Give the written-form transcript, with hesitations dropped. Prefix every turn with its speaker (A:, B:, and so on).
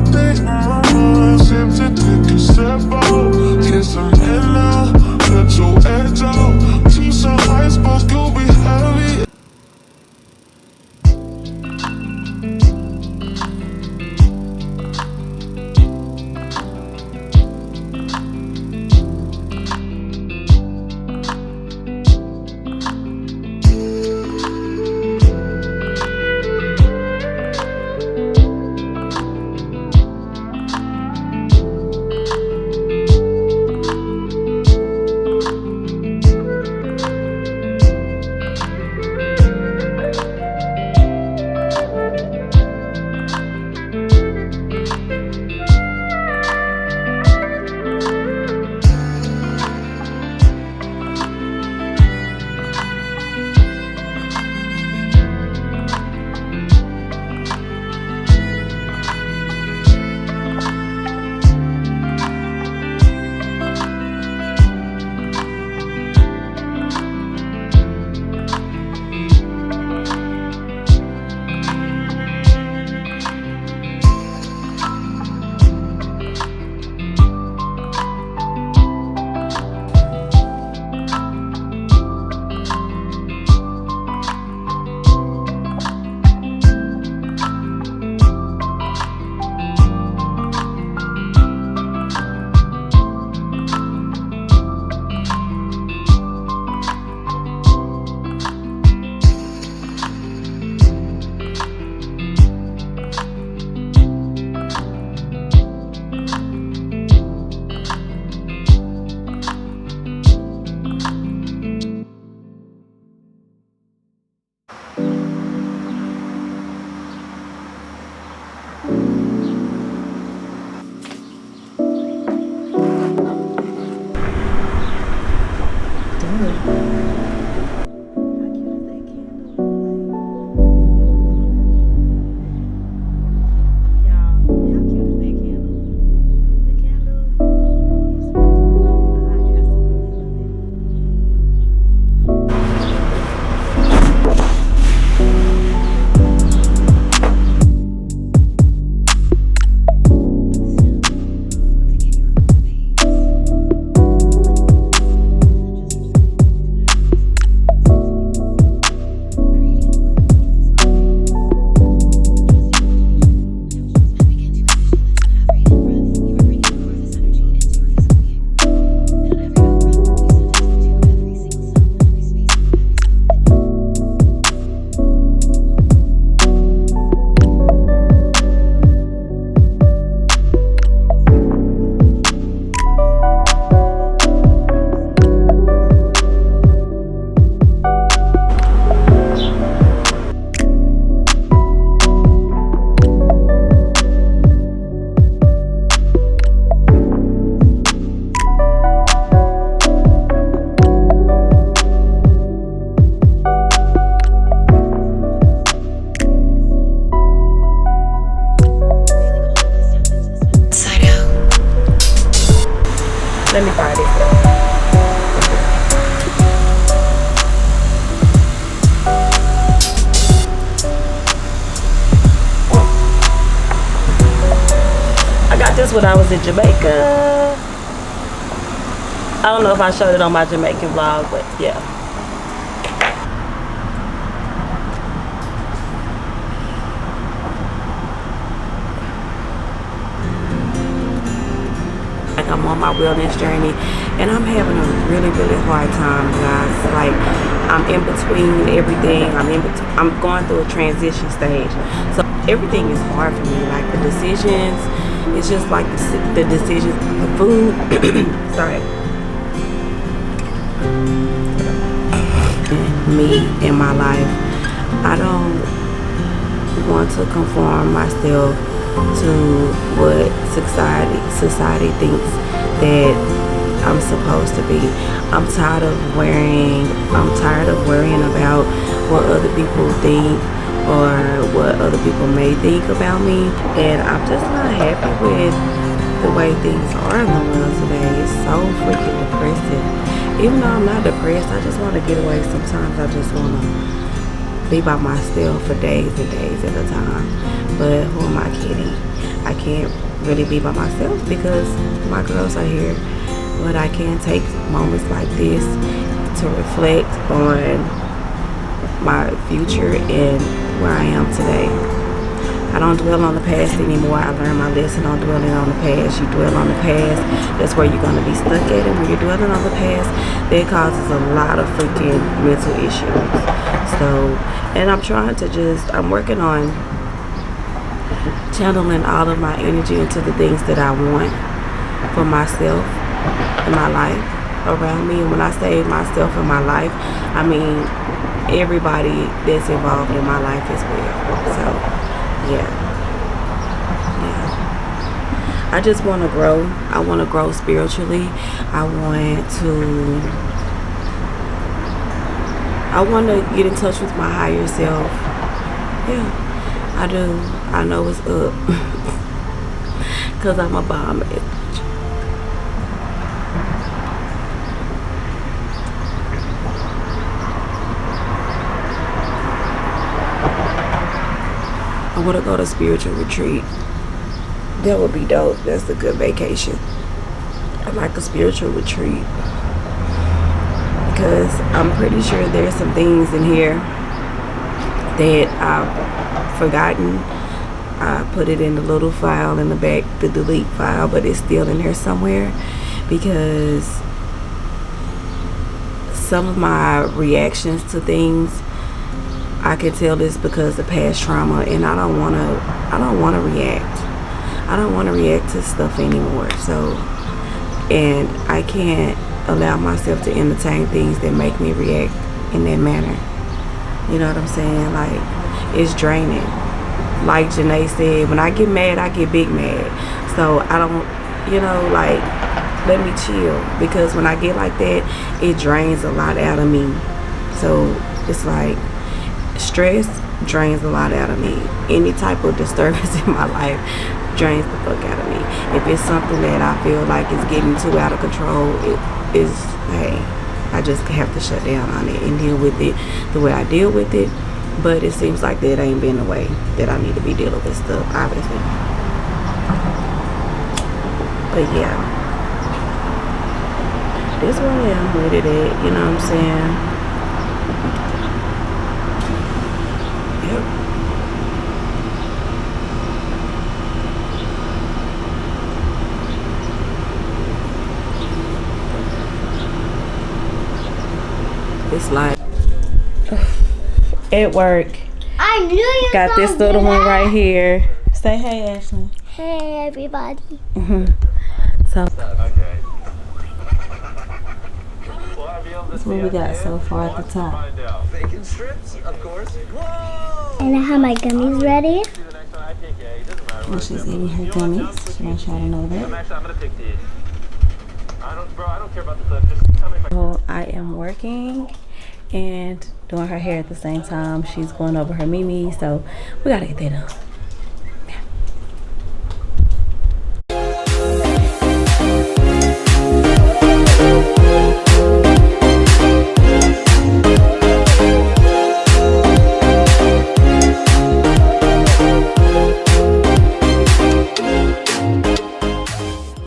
A: think seem to take a step out. Kiss him in now, let your edge out. Two some icebergs, you'll be heavy.
B: Let me try this. I got this when I was in Jamaica. I don't know if I showed it on my Jamaican vlog, but yeah. I'm on my wellness journey and I'm having a really hard time, guys. Like, I'm in between everything. I'm going through a transition stage, so everything is hard for me. Like the decisions, it's just like the decisions, the food. Sorry, me in my life. I don't want to conform myself to what society thinks that I'm supposed to be. I'm tired of worrying about what other people think or what other people may think about me, and I'm just not happy with the way things are in the world today. It's so freaking depressing. Even though I'm not depressed, I just want to get away. Sometimes I just want to be by myself for days and days at a time. But who am I kidding? I I can't really be by myself because my girls are here. But I can take moments like this to reflect on my future and where I am today. I don't dwell on the past anymore. I learned my lesson on dwelling on the past. You dwell on the past, that's where you're going to be stuck at. And when you're dwelling on the past, that causes a lot of freaking mental issues. So, and I'm trying to I'm working on channeling all of my energy into the things that I want for myself in my life around me. And when I say myself in my life, I mean everybody that's involved in my life as well. So yeah. I just want to grow. I want to grow spiritually. I want to get in touch with my higher self. Yeah, I do. I know it's up because I'm a bomb. I want to go to spiritual retreat. That would be dope. That's a good vacation. I like a spiritual retreat because I'm pretty sure there's some things in here that I've forgotten. I put it in the little file in the back, the delete file, but it's still in there somewhere because some of my reactions to things, I can tell this because of past trauma, and I don't want to react. I don't want to react to stuff anymore. So, and I can't allow myself to entertain things that make me react in that manner. You know what I'm saying? Like, it's draining. Like Janae said, when I get mad, I get big mad. So I don't, like, let me chill, because when I get like that, it drains a lot out of me. So it's like, stress drains a lot out of me. Any type of disturbance in my life drains the fuck out of me. If it's something that I feel like is getting too out of control, I just have to shut down on it and deal with it the way I deal with it. But it seems like that ain't been the way that I need to be dealing with stuff, obviously. But yeah, this where I am with it at, you know what I'm saying? Yep. It's like at work.
C: I knew you
B: got this little one right here. Say hey, Ashley.
C: Hey, everybody.
B: So that's what we got so far at the top.
D: Bacon strips, of course. Whoa!
C: And I have my gummies ready.
B: Well, she's eating her gummies. She wants y'all to know that.
D: Actually, I'm gonna pick these. I don't care about the clip. Just tell me if
B: So I am working and doing her hair at the same time. She's going over her Mimi, so we gotta get that done.